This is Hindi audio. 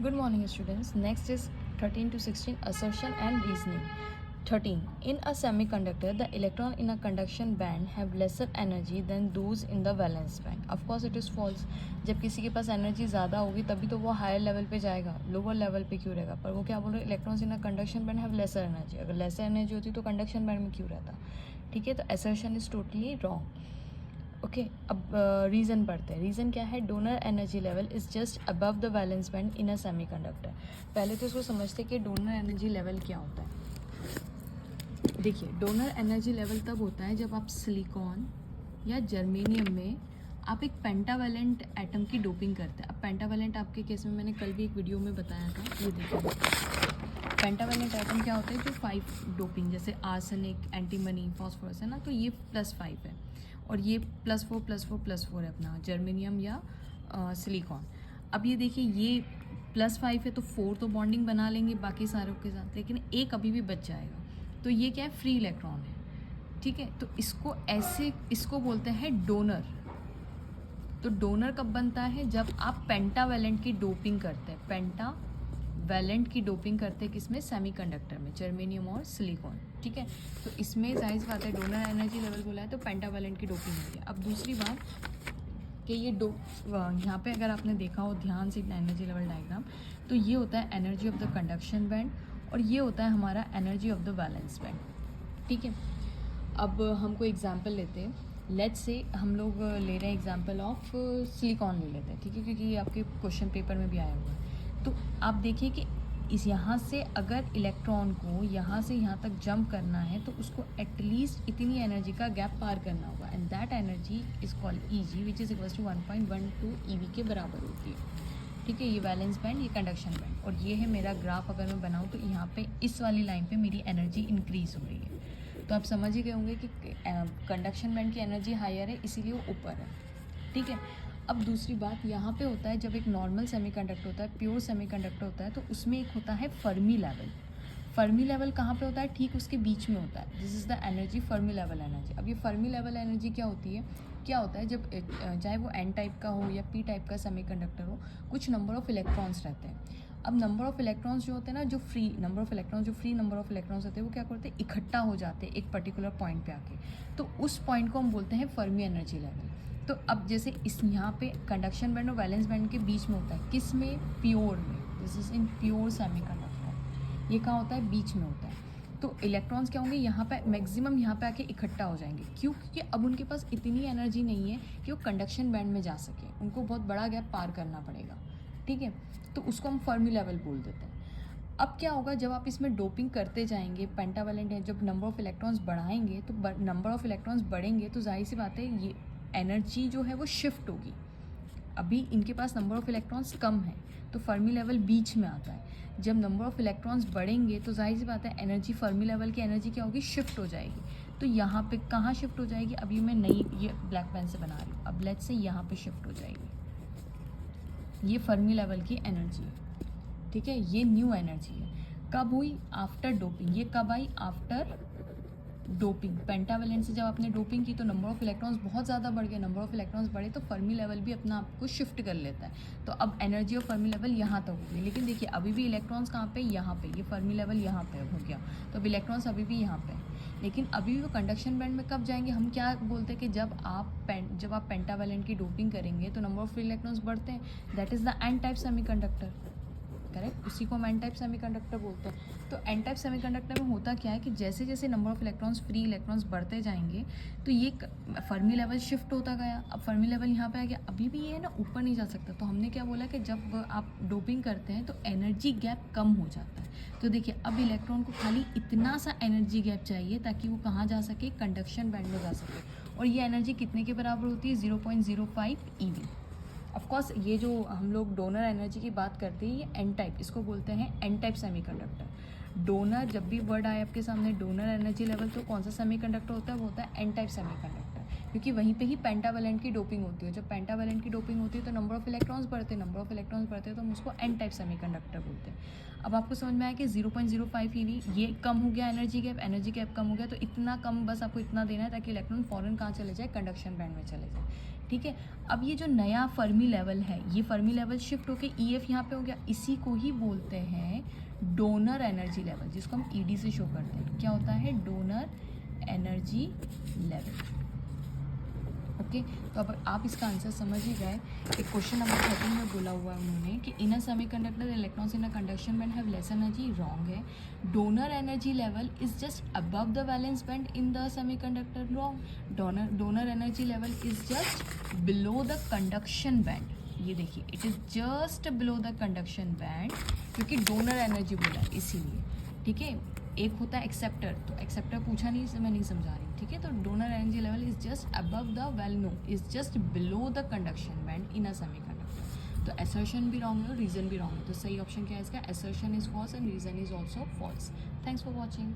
Good morning, students. Next is 13 to 16 assertion and reasoning. 13. In a semiconductor, the electron in a conduction band have lesser energy than those in the valence band. Of course, it is false. जब किसी के पास एनर्जी ज़्यादा होगी तभी तो वो हायर लेवल पे जाएगा, लोअर लेवल पे क्यों रहेगा? पर वो क्या बोल रहे हैं, electrons in a conduction band have laser energy. अगर लेसर एनर्जी होती तो कंडक्शन बैंड में क्यों रहता? ठीक है, तो assertion is totally wrong. Okay अब रीज़न पढ़ते हैं. रीज़न क्या है? Donor energy level is just above the valence band in a semiconductor. पहले तो इसको समझते हैं कि डोनर एनर्जी लेवल क्या होता है. देखिए, डोनर एनर्जी लेवल तब होता है जब आप सिलिकॉन या जर्मेनियम में आप एक पेंटावेलेंट एटम की डोपिंग करते हैं. अब पेंटावेलेंट आपके केस में मैंने कल भी एक वीडियो में बताया था. ये देखिए, पेंटावेलेंट एटम क्या होता है? जो 5 डोपिंग, जैसे आर्सेनिक, एंटीमनी, फॉस्फोरस है ना, तो ये +5 है और ये +4 है अपना जर्मेनियम या सिलिकॉन. अब ये देखिए, ये +5 है तो 4 तो बॉन्डिंग बना लेंगे बाकी सारों के साथ, लेकिन एक अभी भी बच जाएगा. तो ये क्या है? फ्री इलेक्ट्रॉन है. ठीक है, तो इसको बोलते हैं डोनर. तो डोनर कब बनता है? जब आप पेंटावेलेंट की डोपिंग करते हैं. पेंटावेलेंट की डोपिंग करते हैं किसमें? सेमीकंडक्टर में, जर्मेनियम और सिलिकॉन. ठीक है, तो इसमें जाहिर सी बात है डोनर एनर्जी लेवल बोला है तो पेंटावेलेंट की डोपिंग होती है. अब दूसरी बात कि ये यहाँ पे अगर आपने देखा हो ध्यान से एनर्जी लेवल डायग्राम, तो ये होता है energy of the conduction band और ये होता है हमारा energy of the valence band. ठीक है, अब हम कोई एग्जांपल लेते हैं. लेट्स से हम लोग ले रहे हैं एग्जांपल ऑफ सिलिकॉन ले लेते हैं. ठीक है, क्योंकि ये आपके क्वेश्चन पेपर में भी आया हुआ है. तो आप देखिए कि इस यहाँ से अगर इलेक्ट्रॉन को यहाँ से यहाँ तक जंप करना है तो उसको एटलीस्ट इतनी एनर्जी का गैप पार करना होगा, and that energy is called Eg, which is equals to 1.12 EV के बराबर होती है. ठीक है, ये वैलेंस बैंड, ये कंडक्शन बैंड, और ये है मेरा ग्राफ. अगर मैं बनाऊँ तो यहाँ पे इस वाली लाइन पे मेरी एनर्जी इंक्रीज़ हो रही है. तो आप समझ ही गए होंगे कि कंडक्शन बैंड की एनर्जी हायर है, इसीलिए वो ऊपर है. ठीक है, अब दूसरी बात यहाँ पे होता है, जब एक नॉर्मल सेमीकंडक्टर होता है, प्योर सेमीकंडक्टर होता है, तो उसमें एक होता है फर्मी लेवल. फर्मी लेवल कहाँ पे होता है? ठीक उसके बीच में होता है. This is the energy, Fermi level energy. अब ये फर्मी लेवल एनर्जी क्या होती है? क्या होता है जब चाहे वो N टाइप का हो या P टाइप का सेमीकंडक्टर हो, कुछ नंबर ऑफ़ इलेक्ट्रॉन्स रहते हैं. अब नंबर ऑफ़ इलेक्ट्रॉन्स जो होते हैं ना, जो फ्री नंबर ऑफ़ इलेक्ट्रॉन्स होते हैं, वो क्या करते हैं? इकट्ठा हो जाते हैं एक पर्टिकुलर पॉइंट पे आके. तो उस पॉइंट को हम बोलते हैं फर्मी एनर्जी लेवल. तो अब जैसे इस यहाँ पे कंडक्शन बैंड और वैलेंस बैंड के बीच में होता है. किस में? प्योर में. This is in pure semiconductor. ये कहाँ होता है? बीच में होता है. तो इलेक्ट्रॉन्स क्या होंगे? यहाँ पे मैक्सिमम यहाँ पे आके इकट्ठा हो जाएंगे. क्यों? क्योंकि अब उनके पास इतनी एनर्जी नहीं है कि वो कंडक्शन बैंड में जा सके. उनको बहुत बड़ा गैप पार करना पड़ेगा. ठीक है, तो उसको हम फर्मी लेवल बोल देते हैं. अब क्या होगा? जब आप इसमें डोपिंग करते जाएंगे, पेंटावेलेंट है, जब नंबर ऑफ़ इलेक्ट्रॉन्स बढ़ाएंगे तो नंबर ऑफ़ इलेक्ट्रॉन्स बढ़ेंगे तो जाहिर सी बात है ये एनर्जी जो है वो शिफ्ट होगी. अभी इनके पास नंबर ऑफ़ इलेक्ट्रॉन्स कम है तो फर्मी लेवल बीच में आता है. जब नंबर ऑफ़ इलेक्ट्रॉन्स बढ़ेंगे तो जाहिर सी बात है एनर्जी, फर्मी लेवल की एनर्जी क्या होगी? शिफ्ट हो जाएगी. तो यहाँ पे कहाँ शिफ्ट हो जाएगी? अभी मैं नई ये ब्लैक पेन से बना रही हूँ. अब लेट्स से यहाँ पे शिफ्ट हो जाएगी. ये फर्मी लेवल की एनर्जी है. ठीक है, ये न्यू एनर्जी है. कब हुई? After doping. ये कब आई? After doping. पेंटावेलेंट से जब आपने डोपिंग की तो नंबर ऑफ़ इलेक्ट्रॉन्स बहुत ज़्यादा बढ़ गए. नंबर ऑफ़ इलेक्ट्रॉन्स बढ़े तो फर्मी लेवल भी अपना आपको शिफ्ट कर लेता है. तो अब एनर्जी ऑफ फर्मी लेवल यहाँ तक हो गई. लेकिन देखिए अभी भी इलेक्ट्रॉन्स कहाँ पे? यहाँ पे. ये फर्मी लेवल यहाँ पे हो गया, तो अब इलेक्ट्रॉन्स अभी भी यहाँ पे. लेकिन अभी भी वो कंडक्शन बैंड में कब जाएंगे? हम क्या बोलते हैं कि जब आप पेंटावेलेंट की डोपिंग करेंगे तो नंबर ऑफ फ्री इलेक्ट्रॉन्स बढ़ते हैं. That is the N type semiconductor. Correct, उसी को हम N टाइप सेमीकंडक्टर बोलते हैं. तो N टाइप सेमीकंडक्टर में होता क्या है कि जैसे जैसे number of electrons, free electrons बढ़ते जाएंगे तो ये फर्मी लेवल शिफ्ट होता गया. अब फर्मी लेवल यहाँ पे आ गया. अभी भी ये है ना ऊपर नहीं जा सकता. तो हमने क्या बोला कि जब आप डोपिंग करते हैं तो एनर्जी गैप कम हो जाता है. तो देखिए अब इलेक्ट्रॉन को खाली इतना सा एनर्जी गैप चाहिए ताकि वो कहाँ जा सके? कंडक्शन बैंड में जा सके. और ये एनर्जी कितने के बराबर होती है? 0.05 EV. ऑफकोर्स ये जो हम लोग डोनर एनर्जी की बात करते हैं, ये N टाइप, इसको बोलते हैं N टाइप सेमीकंडक्टर. डोनर, जब भी वर्ड आए आपके सामने डोनर एनर्जी लेवल, तो कौन सा सेमीकंडक्टर होता है? वो होता है N टाइप सेमीकंडक्टर. क्योंकि वहीं पे ही पेंटावेलेंट की डोपिंग होती है। जब पेंटावेलेंट की डोपिंग होती है तो नंबर ऑफ इलेक्ट्रॉन्स बढ़ते हैं तो हम उसको एन टाइप सेमीकंडक्टर बोलते हैं। अब आपको समझ में आया कि 0.05 eV ये कम हो गया, एनर्जी गैप कम हो गया, तो इतना कम, बस आपको इतना देना है ताकि इलेक्ट्रॉन फॉरन कहाँ चले जाए, कंडक्शन बैंड में चले जाए। ठीक है, अब ये जो नया फर्मी लेवल है, ये फर्मी लेवल शिफ्ट होके EF यहाँ पे हो गया, इसी को ही बोलते हैं डोनर एनर्जी लेवल, जिसको हम ED से शो करते हैं। क्या होता है? Donor energy level. ओके, तो अब आप इसका आंसर समझ ही गए। एक क्वेश्चन नंबर 13 में बोला हुआ है उन्होंने कि in a semiconductor electrons in a conduction band have less energy. Wrong है। Donor energy level is just above the valence band in the semiconductor. Wrong. Donor energy level is just below the conduction band. ये देखिए, it is just below the conduction band, क्योंकि डोनर एनर्जी बोला है इसीलिए। ठीक है, एक होता है एक्सेप्टर, तो एक्सेप्टर पूछा नहीं, मैं नहीं समझा रही। ठीक है, तो donor energy level is just above the is just below the conduction band in a semiconductor. तो असर्शन भी रॉन्ग है और रीजन भी रॉन्ग है। तो सही ऑप्शन क्या है इसका? Assertion is false and reason is also false. Thanks for watching.